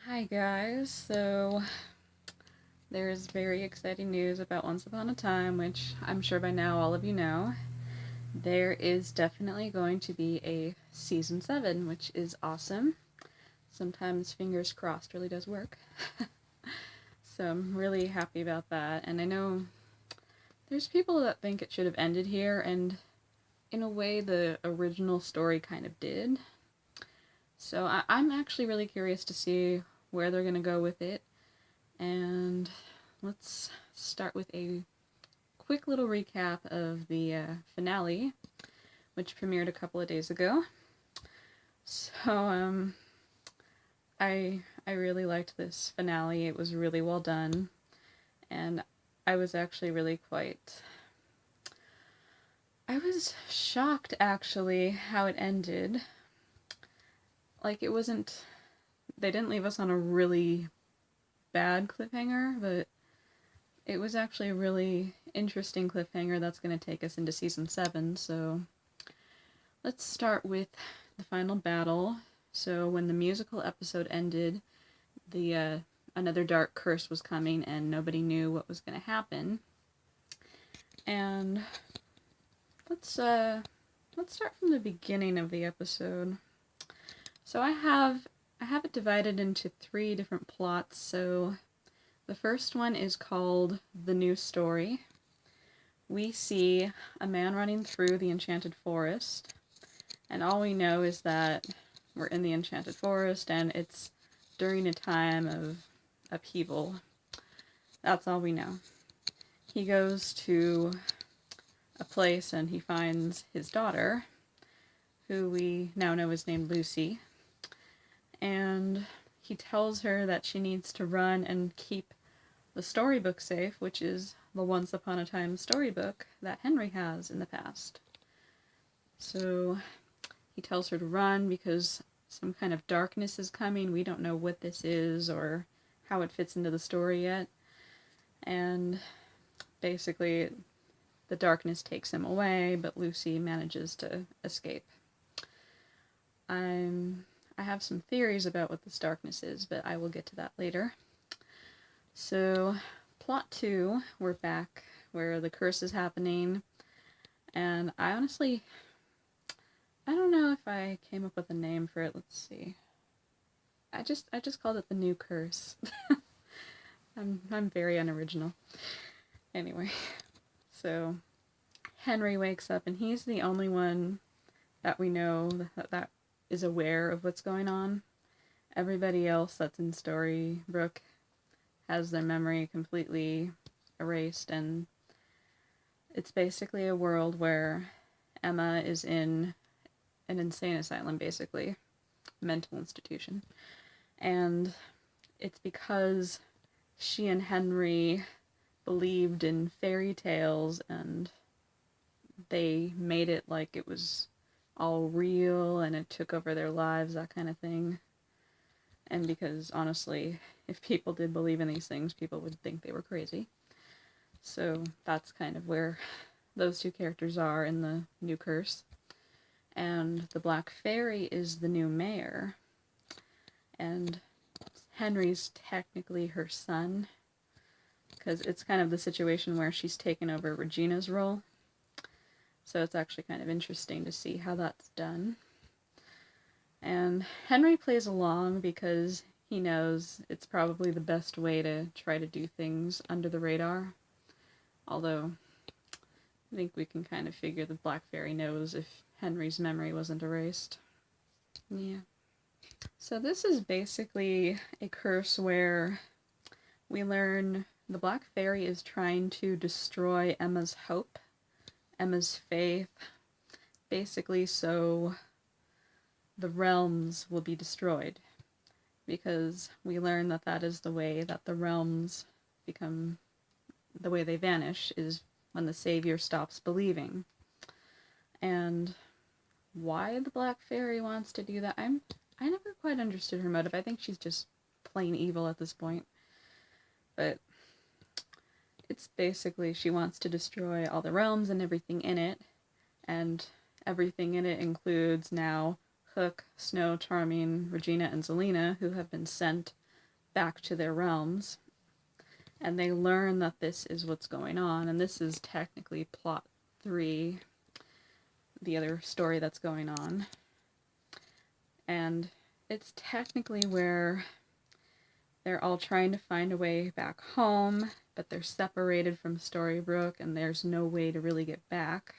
Hi guys, so there's very exciting news about Once Upon a Time, which I'm sure by now all of you know. There is definitely going to be a season 7, which is awesome. Sometimes fingers crossed really does work. So I'm really happy about that, and I know there's people that think it should have ended here, and in a way the original story kind of did. So I'm actually really curious to see where they're going to go with it. And let's start with a quick little recap of the finale, which premiered a couple of days ago. So, I really liked this finale. It was really well done, and I was actually really I was shocked actually how it ended. Like, it wasn't. They didn't leave us on a really bad cliffhanger, but it was actually a really interesting cliffhanger that's going to take us into season 7. So let's start with the final battle. So when the musical episode ended, the another dark curse was coming and nobody knew what was going to happen. And let's start from the beginning of the episode. So I have it divided into 3 different plots. So the first one is called The New Story. We see a man running through the enchanted forest, and all we know is that we're in the enchanted forest and it's during a time of upheaval. That's all we know. He goes to a place and he finds his daughter, who we now know is named Lucy, and he tells her that she needs to run and keep the storybook safe, which is the Once Upon a Time storybook that Henry has in the past. So he tells her to run because some kind of darkness is coming. We don't know what this is or how it fits into the story yet. And basically, the darkness takes him away, but Lucy manages to escape. I have some theories about what this darkness is, but I will get to that later. So, plot 2, we're back where the curse is happening, and I don't know if I came up with a name for it. Let's see. I just called it the new curse. I'm very unoriginal. Anyway, so Henry wakes up and he's the only one that we know that is aware of what's going on. Everybody else that's in Storybrooke has their memory completely erased, and it's basically a world where Emma is in an insane asylum, basically, mental institution. And it's because she and Henry believed in fairy tales and they made it like it was all real and it took over their lives, that kind of thing. And because, honestly, if people did believe in these things, people would think they were crazy. So that's kind of where those 2 characters are in the new curse. And the Black Fairy is the new mayor. And Henry's technically her son, because it's kind of the situation where she's taken over Regina's role. So it's actually kind of interesting to see how that's done. And Henry plays along because he knows it's probably the best way to try to do things under the radar. Although, I think we can kind of figure the Black Fairy knows if Henry's memory wasn't erased. Yeah. So this is basically a curse where we learn the Black Fairy is trying to destroy Emma's hope, Emma's faith, basically so the realms will be destroyed, because we learn that that is the way that the realms become, the way they vanish is when the Savior stops believing. And why the Black Fairy wants to do that, I never quite understood her motive. I think she's just plain evil at this point. But it's basically she wants to destroy all the realms and everything in it, and everything in it includes now Hook, Snow, Charming, Regina, and Zelena, who have been sent back to their realms, and they learn that this is what's going on, and this is technically plot 3, the other story that's going on. And it's technically where they're all trying to find a way back home, but they're separated from Storybrooke, and there's no way to really get back.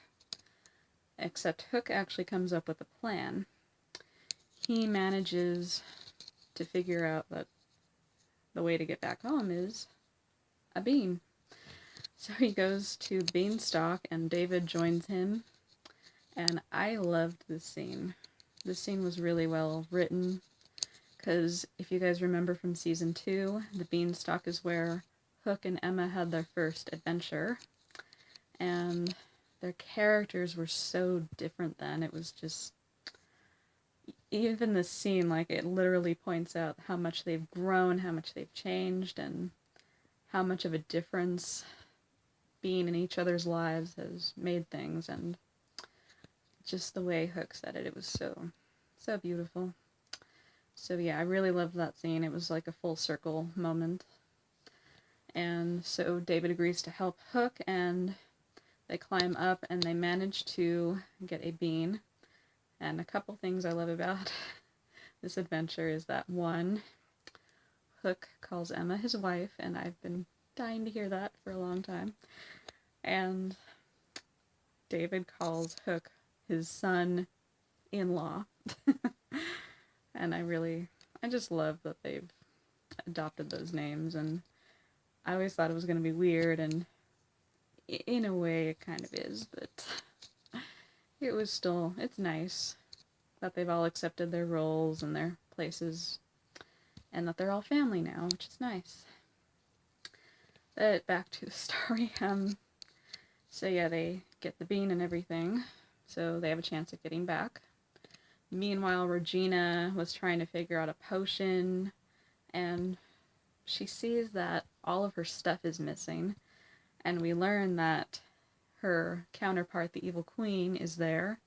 Except Hook actually comes up with a plan. He manages to figure out that the way to get back home is a bean. So he goes to the beanstalk, and David joins him. And I loved this scene. This scene was really well written, because if you guys remember from season 2, the beanstalk is where Hook and Emma had their first adventure. And their characters were so different then. It was just, even this scene, like, it literally points out how much they've grown, how much they've changed, and how much of a difference being in each other's lives has made things. And just the way Hook said it, it was so beautiful. So yeah, I really loved that scene. It was like a full circle moment. And so David agrees to help Hook, and they climb up, and they manage to get a bean. And a couple things I love about this adventure is that, one, Hook calls Emma his wife, and I've been dying to hear that for a long time. And David calls Hook his son-in-law. And I just love that they've adopted those names, and I always thought it was going to be weird, and in a way it kind of is, but it's nice that they've all accepted their roles and their places, and that they're all family now, which is nice. But back to the story. So yeah, they get the bean and everything, so they have a chance of getting back. Meanwhile, Regina was trying to figure out a potion, and she sees that all of her stuff is missing, and we learn that her counterpart, the Evil Queen, is there,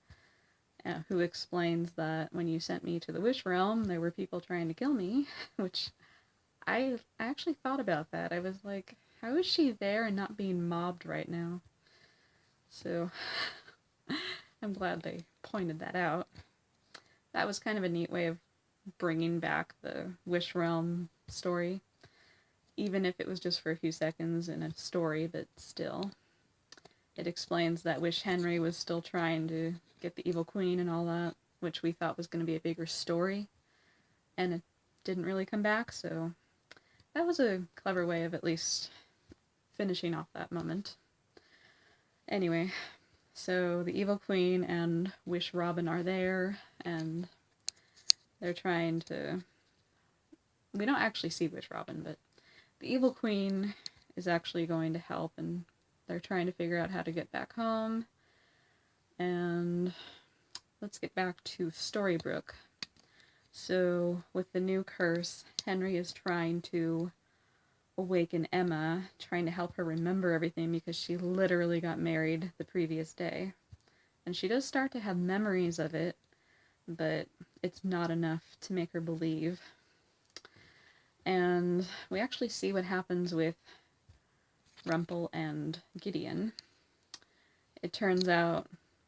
who explains that when you sent me to the Wish Realm, there were people trying to kill me, which I actually thought about that. I was like, how is she there and not being mobbed right now? So I'm glad they pointed that out. That was kind of a neat way of bringing back the Wish Realm story, even if it was just for a few seconds in a story, but still. It explains that Wish Henry was still trying to get the Evil Queen and all that, which we thought was going to be a bigger story, and it didn't really come back, so that was a clever way of at least finishing off that moment. Anyway, so the Evil Queen and Wish Robin are there, and they're trying to... We don't actually see Wish Robin, but the Evil Queen is actually going to help, and they're trying to figure out how to get back home. And let's get back to Storybrooke. So, with the new curse, Henry is trying to awaken Emma, trying to help her remember everything, because she literally got married the previous day. And she does start to have memories of it, but it's not enough to make her believe. And we actually see what happens with Rumpel and Gideon. It turns out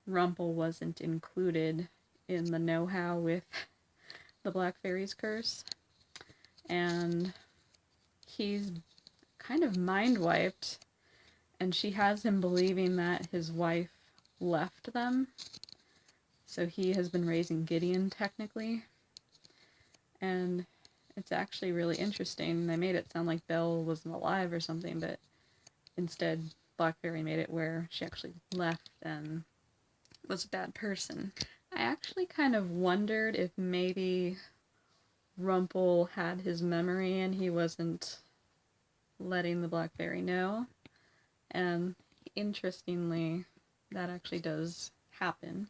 Rumpel wasn't included in the know-how with the Black Fairy's curse, and he's kind of mind-wiped, and she has him believing that his wife left them, so he has been raising Gideon, technically. And it's actually really interesting. They made it sound like Belle wasn't alive or something, but instead Black Fairy made it where she actually left and was a bad person. I actually kind of wondered if maybe Rumpel had his memory and he wasn't letting the Black Fairy know. And interestingly, that actually does happen.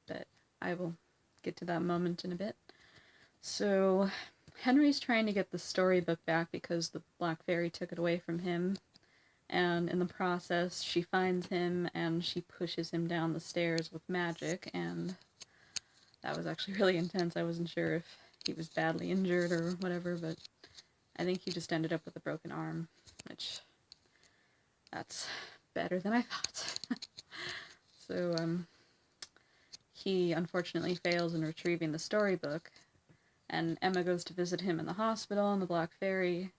But I will get to that moment in a bit. So Henry's trying to get the storybook back because the Black Fairy took it away from him. And in the process, she finds him and she pushes him down the stairs with magic, and that was actually really intense. I wasn't sure if he was badly injured or whatever, but I think he just ended up with a broken arm, which, that's better than I thought. So, he unfortunately fails in retrieving the storybook, and Emma goes to visit him in the hospital, and the Black Fairy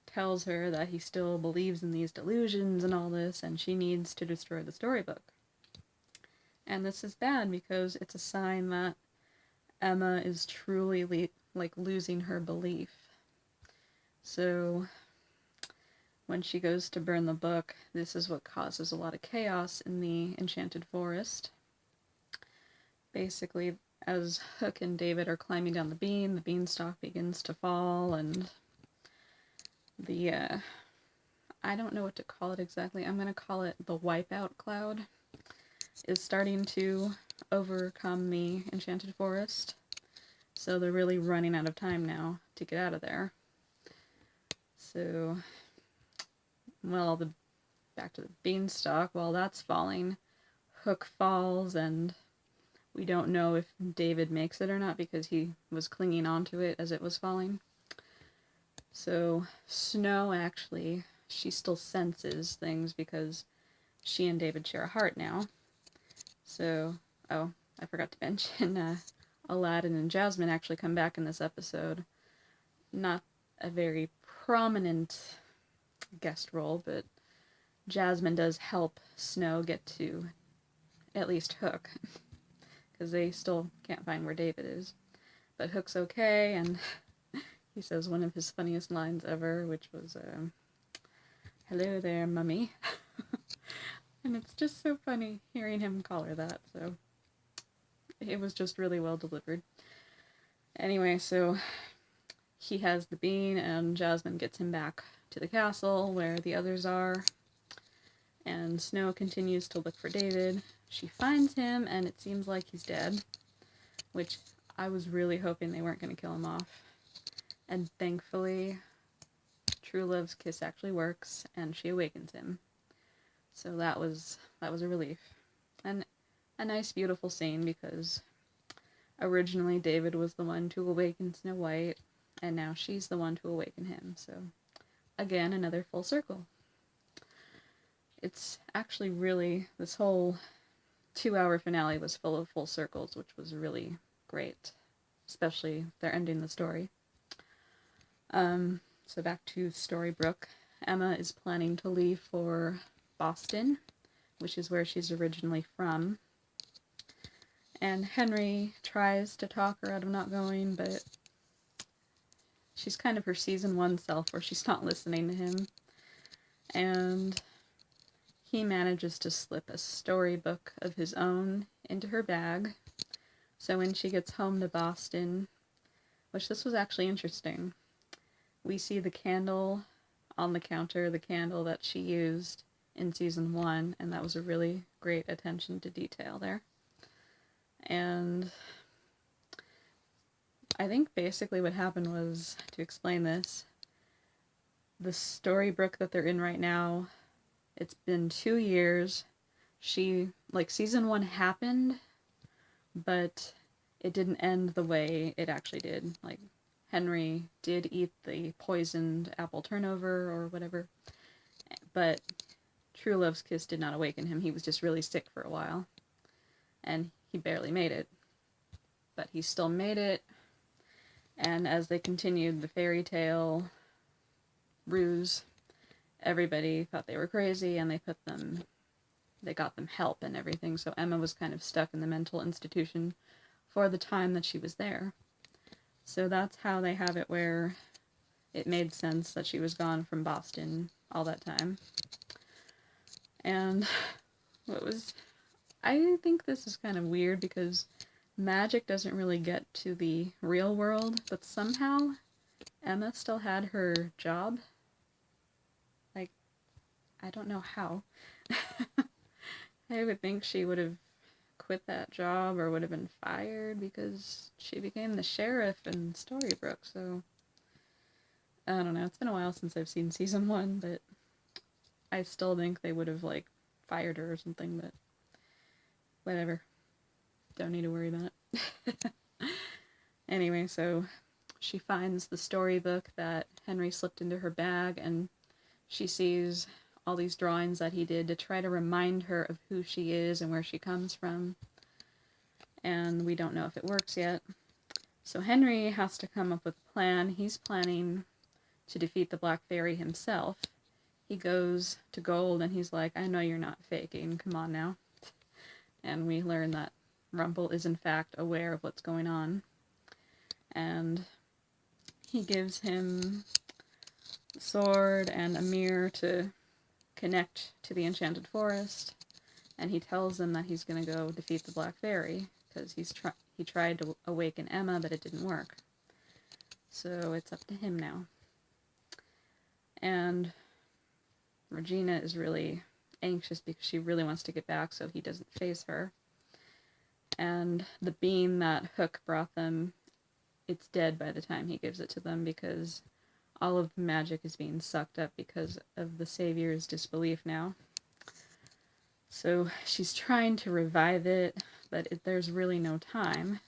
tells her that he still believes in these delusions and all this, and she needs to destroy the storybook. And this is bad because it's a sign that Emma is truly losing her belief. So when she goes to burn the book, this is what causes a lot of chaos in the Enchanted Forest. Basically, as Hook and David are climbing down the beanstalk begins to fall, and the, I don't know what to call it exactly. I'm going to call it the wipeout cloud, is starting to overcome the Enchanted Forest. So they're really running out of time now to get out of there. So, well, back to the beanstalk, while that's falling, Hook falls, and we don't know if David makes it or not because he was clinging onto it as it was falling. So Snow, actually, she still senses things because she and David share a heart now. So, oh, I forgot to mention, Aladdin and Jasmine actually come back in this episode. Not a very prominent guest role, but Jasmine does help Snow get to at least Hook, because they still can't find where David is. But Hook's okay, and he says one of his funniest lines ever, which was, "Hello there, mummy." And it's just so funny hearing him call her that, so it was just really well delivered. Anyway, so he has the bean, and Jasmine gets him back to the castle where the others are, and Snow continues to look for David. She finds him, and it seems like he's dead, which I was really hoping they weren't going to kill him off. And thankfully, True Love's kiss actually works, and she awakens him. So that was a relief. And a nice, beautiful scene, because originally David was the one to awaken Snow White, and now she's the one to awaken him. So, again, another full circle. It's actually really, this whole 2-hour finale was full of full circles, which was really great, especially if they're ending the story. So back to Storybrooke. Emma is planning to leave for Boston, which is where she's originally from. And Henry tries to talk her out of not going, but she's kind of her season 1 self, where she's not listening to him. And he manages to slip a storybook of his own into her bag. So when she gets home to Boston, which this was actually interesting, we see the candle on the counter, the candle that she used in season 1, and that was a really great attention to detail there. And I think basically what happened was, to explain this, the Storybrooke that they're in right now, it's been 2 years. Season 1 happened, but it didn't end the way it actually did. Henry did eat the poisoned apple turnover or whatever, but True Love's kiss did not awaken him. He was just really sick for a while, and he barely made it. But he still made it, and as they continued the fairy tale ruse, everybody thought they were crazy, and they got them help and everything, so Emma was kind of stuck in the mental institution for the time that she was there. So that's how they have it, where it made sense that she was gone from Boston all that time. And I think this is kind of weird, because magic doesn't really get to the real world, but somehow Emma still had her job. I don't know how. I would think she would have quit that job or would have been fired, because she became the sheriff in Storybrooke, so I don't know. It's been a while since I've seen season 1, but I still think they would have, fired her or something, but whatever. Don't need to worry about it. Anyway, so she finds the storybook that Henry slipped into her bag, and she sees all these drawings that he did to try to remind her of who she is and where she comes from. And we don't know if it works yet. So Henry has to come up with a plan. He's planning to defeat the Black Fairy himself. He goes to Gold and he's like, I know you're not faking, come on now. And we learn that Rumple is in fact aware of what's going on. And he gives him a sword and a mirror to connect to the Enchanted Forest. And he tells him that he's going to go defeat the Black Fairy, because he tried to awaken Emma, but it didn't work. So it's up to him now. And Regina is really anxious because she really wants to get back so he doesn't face her. And the bean that Hook brought them, it's dead by the time he gives it to them, because all of the magic is being sucked up because of the Savior's disbelief now. So she's trying to revive it, but there's really no time.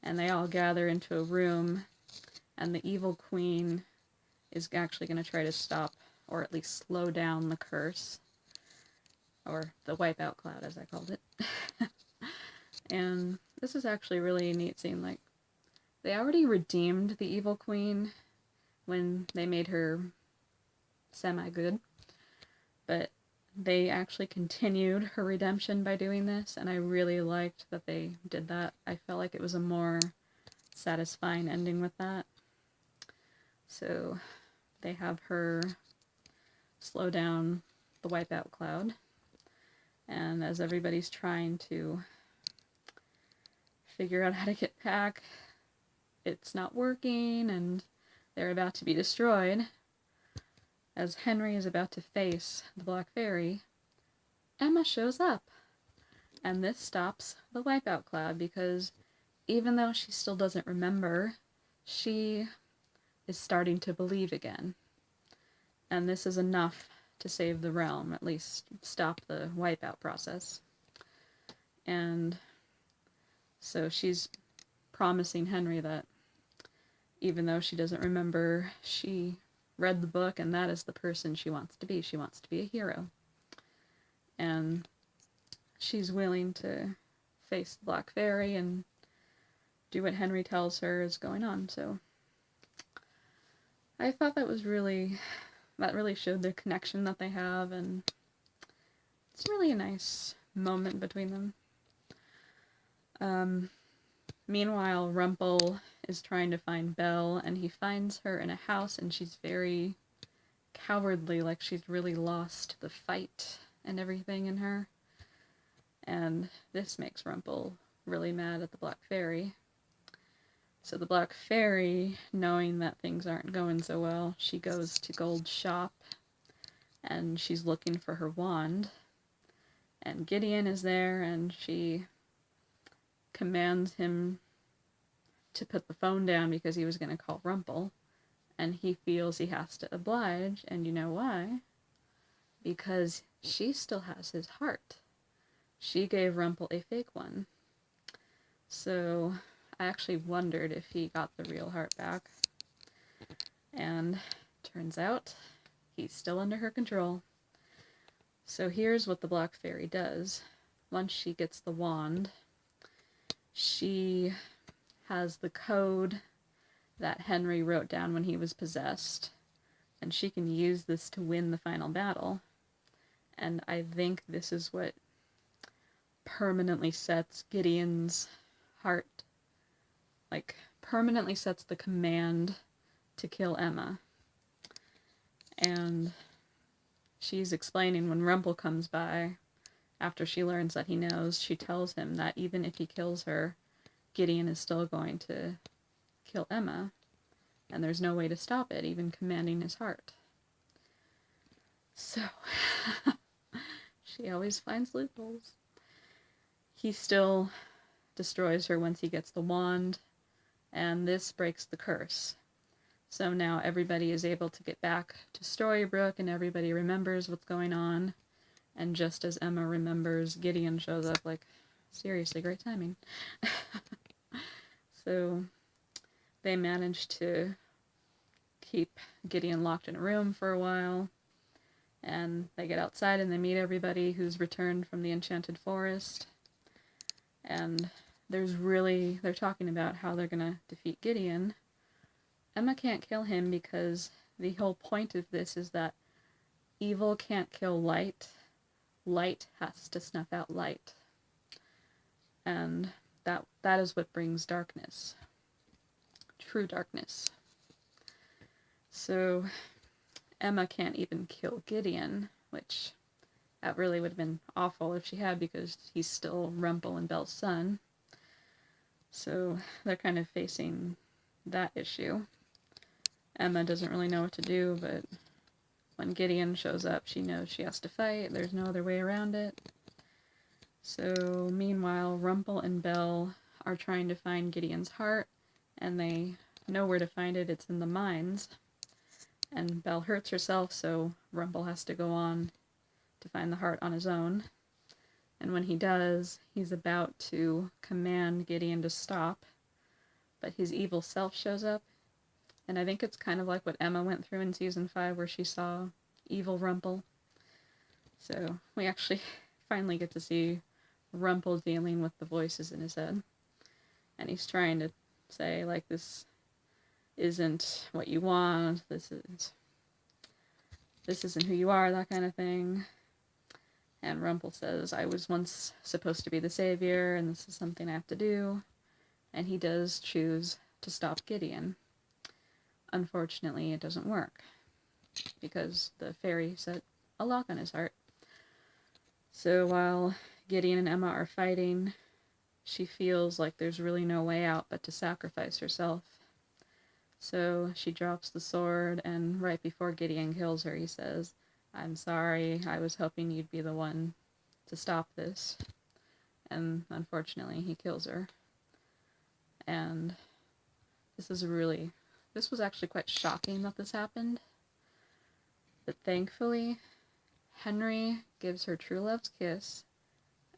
And they all gather into a room, and the evil queen is actually going to try to stop, or at least slow down, the curse. Or the wipeout cloud, as I called it. And this is actually really neat seeing, like, they already redeemed the evil queen when they made her semi-good. But they actually continued her redemption by doing this, and I really liked that they did that. I felt like it was a more satisfying ending with that. So they have her slow down the wipeout cloud, and as everybody's trying to figure out how to get back, it's not working, and they're about to be destroyed. As Henry is about to face the Black Fairy, Emma shows up, and this stops the wipeout cloud, because even though she still doesn't remember, she is starting to believe again. And this is enough to save the realm, at least stop the wipeout process. And so she's promising Henry that even though she doesn't remember, she read the book, and that is the person she wants to be. She wants to be a hero. And she's willing to face the Black Fairy and do what Henry tells her is going on. So I thought that really showed the connection that they have, and it's really a nice moment between them. Meanwhile, Rumple is trying to find Belle, and he finds her in a house, and she's very cowardly, like she's really lost the fight and everything in her. And this makes Rumple really mad at the Black Fairy. So the Black Fairy, knowing that things aren't going so well, she goes to Gold's shop, and she's looking for her wand. And Gideon is there, and she commands him to put the phone down because he was going to call Rumple. And he feels he has to oblige, and you know why? Because she still has his heart. She gave Rumple a fake one. So I actually wondered if he got the real heart back. And turns out he's still under her control. So here's what the Black Fairy does. Once she gets the wand, she has the code that Henry wrote down when he was possessed, and she can use this to win the final battle. And I think this is what permanently sets Gideon's heart, like, permanently sets the command to kill Emma. And she's explaining when Rumple comes by, after she learns that he knows, she tells him that even if he kills her, Gideon is still going to kill Emma, and there's no way to stop it, even commanding his heart. So, she always finds loopholes. He still destroys her once he gets the wand, and this breaks the curse. So now everybody is able to get back to Storybrooke, and everybody remembers what's going on. And just as Emma remembers, Gideon shows up, like, seriously, great timing. So they manage to keep Gideon locked in a room for a while, and they get outside and they meet everybody who's returned from the Enchanted Forest, and they're talking about how they're gonna defeat Gideon. Emma can't kill him because the whole point of this is that evil can't kill light. Light has to snuff out light. And that is what brings darkness. True darkness. So Emma can't even kill Gideon, which that really would have been awful if she had, because he's still Rumple and Belle's son. So they're kind of facing that issue. Emma doesn't really know what to do, but when Gideon shows up, she knows she has to fight. There's no other way around it. So meanwhile, Rumple and Belle are trying to find Gideon's heart, and they know where to find it. It's in the mines. And Belle hurts herself, so Rumple has to go on to find the heart on his own. And when he does, he's about to command Gideon to stop, but his evil self shows up. And I think it's kind of like what Emma went through in season 5, where she saw evil Rumple. So we actually finally get to see Rumple dealing with the voices in his head. And he's trying to say, like, this isn't what you want, this isn't who you are, that kind of thing. And Rumple says, I was once supposed to be the savior, and this is something I have to do. And he does choose to stop Gideon. Unfortunately, it doesn't work, because the fairy set a lock on his heart. So while Gideon and Emma are fighting, she feels like there's really no way out but to sacrifice herself. So she drops the sword, and right before Gideon kills her, he says, I'm sorry, I was hoping you'd be the one to stop this. And unfortunately, he kills her. And this was actually quite shocking that this happened. But thankfully, Henry gives her true love's kiss.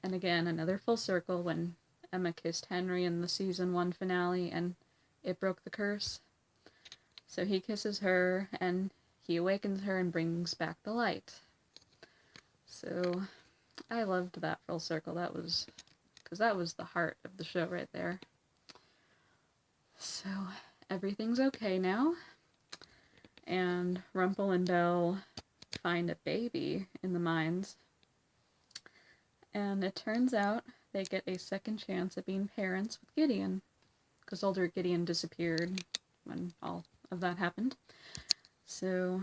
And again, another full circle when Emma kissed Henry in the season 1 finale, and it broke the curse. So he kisses her, and he awakens her and brings back the light. So I loved that full circle. Because that was the heart of the show right there. So everything's okay now. And Rumple and Belle find a baby in the mines. And it turns out they get a second chance at being parents with Gideon, because older Gideon disappeared when all of that happened. So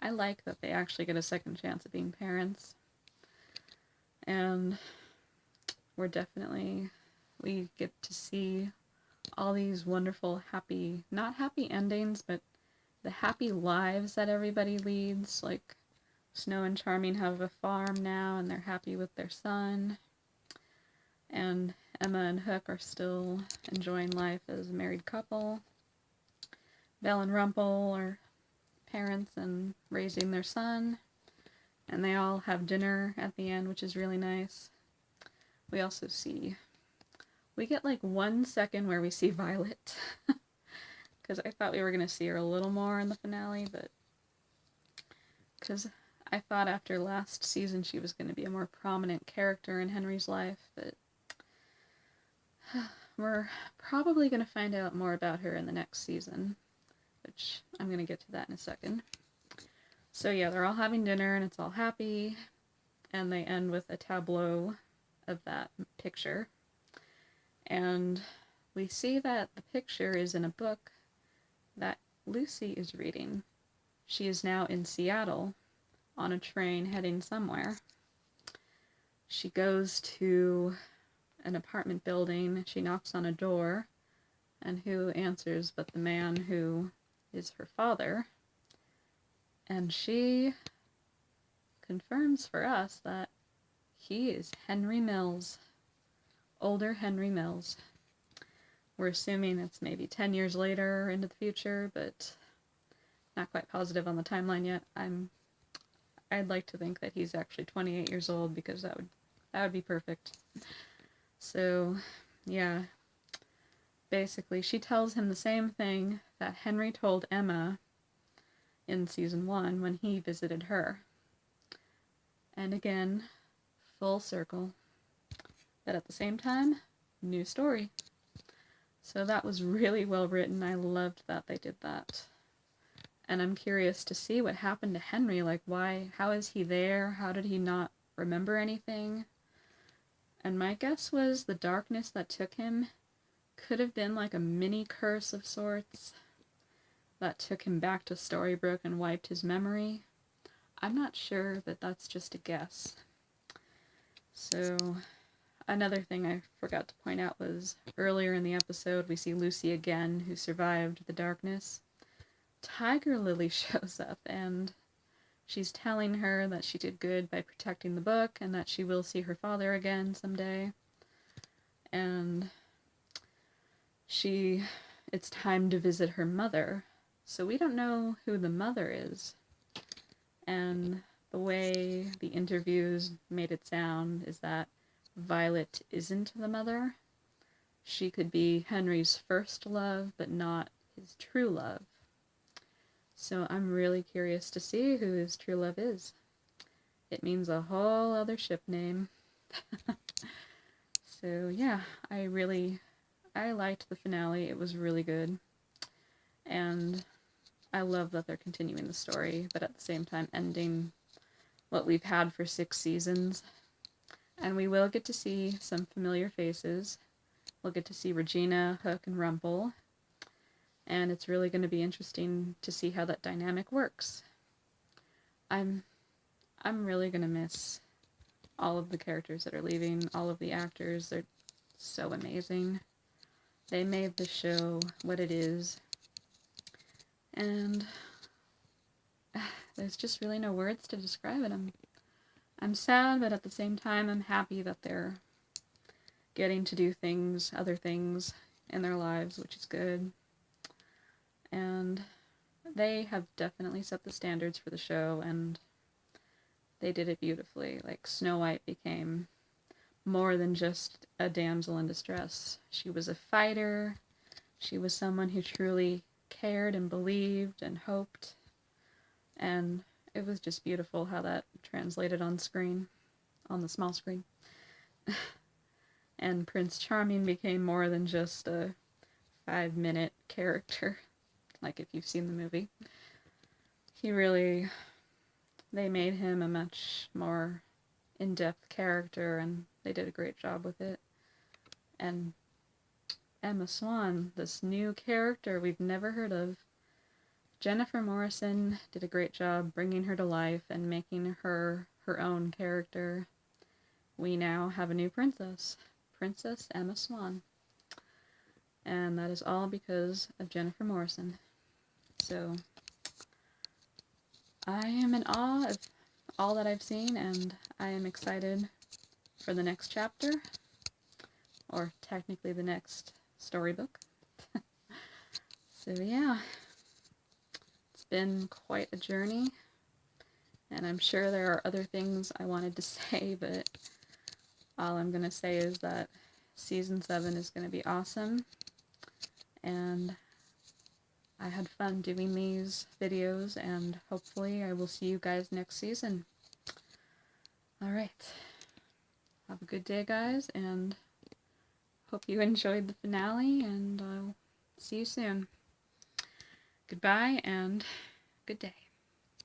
I like that they actually get a second chance at being parents. And we get to see all these wonderful happy, not happy endings, but the happy lives that everybody leads. Like Snow and Charming have a farm now, and they're happy with their son. And Emma and Hook are still enjoying life as a married couple. Belle and Rumple are parents and raising their son. And they all have dinner at the end, which is really nice. We also we get like 1 second where we see Violet. Because I thought we were going to see her a little more in the finale, but because I thought after last season she was going to be a more prominent character in Henry's life, but we're probably going to find out more about her in the next season, which I'm going to get to that in a second. So yeah, they're all having dinner and it's all happy, and they end with a tableau of that picture. And we see that the picture is in a book that Lucy is reading. She is now in Seattle on a train heading somewhere. She goes to an apartment building, she knocks on a door, and who answers but the man who is her father. And she confirms for us that he is Henry Mills. Older Henry Mills. We're assuming it's maybe 10 years later into the future, but not quite positive on the timeline yet. I'd like to think that he's actually 28 years old, because that would be perfect. So, yeah. basically she tells him the same thing that Henry told Emma in season 1 when he visited her. And again, full circle. But at the same time, new story. So that was really well written. I loved that they did that. And I'm curious to see what happened to Henry. Like, why, how is he there? How did he not remember anything? And my guess was the darkness that took him could have been like a mini curse of sorts that took him back to Storybrooke and wiped his memory. I'm not sure, but that's just a guess. So, another thing I forgot to point out was earlier in the episode we see Lucy again, who survived the darkness. Tiger Lily shows up and she's telling her that she did good by protecting the book and that she will see her father again someday. And it's time to visit her mother. So we don't know who the mother is. And the way the interviews made it sound is that Violet isn't the mother. She could be Henry's first love, but not his true love. So I'm really curious to see who his true love is. It means a whole other ship name. So yeah, I liked the finale. It was really good. And I love that they're continuing the story, but at the same time ending what we've had for 6 seasons. And we will get to see some familiar faces. We'll get to see Regina, Hook, and Rumple. And it's really going to be interesting to see how that dynamic works. I'm really going to miss all of the characters that are leaving, all of the actors. They're so amazing. They made the show what it is. And there's just really no words to describe it. I'm sad, but at the same time I'm happy that they're getting to do other things in their lives, which is good. And they have definitely set the standards for the show, and they did it beautifully. Like, Snow White became more than just a damsel in distress. She was a fighter. She was someone who truly cared and believed and hoped. And it was just beautiful how that translated on screen, on the small screen. And Prince Charming became more than just a 5-minute character. Like, if you've seen the movie. They made him a much more in-depth character, and they did a great job with it. And Emma Swan, this new character we've never heard of, Jennifer Morrison did a great job bringing her to life and making her her own character. We now have a new princess, Princess Emma Swan. And that is all because of Jennifer Morrison. So, I am in awe of all that I've seen, and I am excited for the next chapter, or technically the next storybook. So yeah, it's been quite a journey, and I'm sure there are other things I wanted to say, but all I'm going to say is that Season 7 is going to be awesome, and I had fun doing these videos, and hopefully I will see you guys next season. Alright, have a good day, guys, and hope you enjoyed the finale, and I'll see you soon. Goodbye, and good day.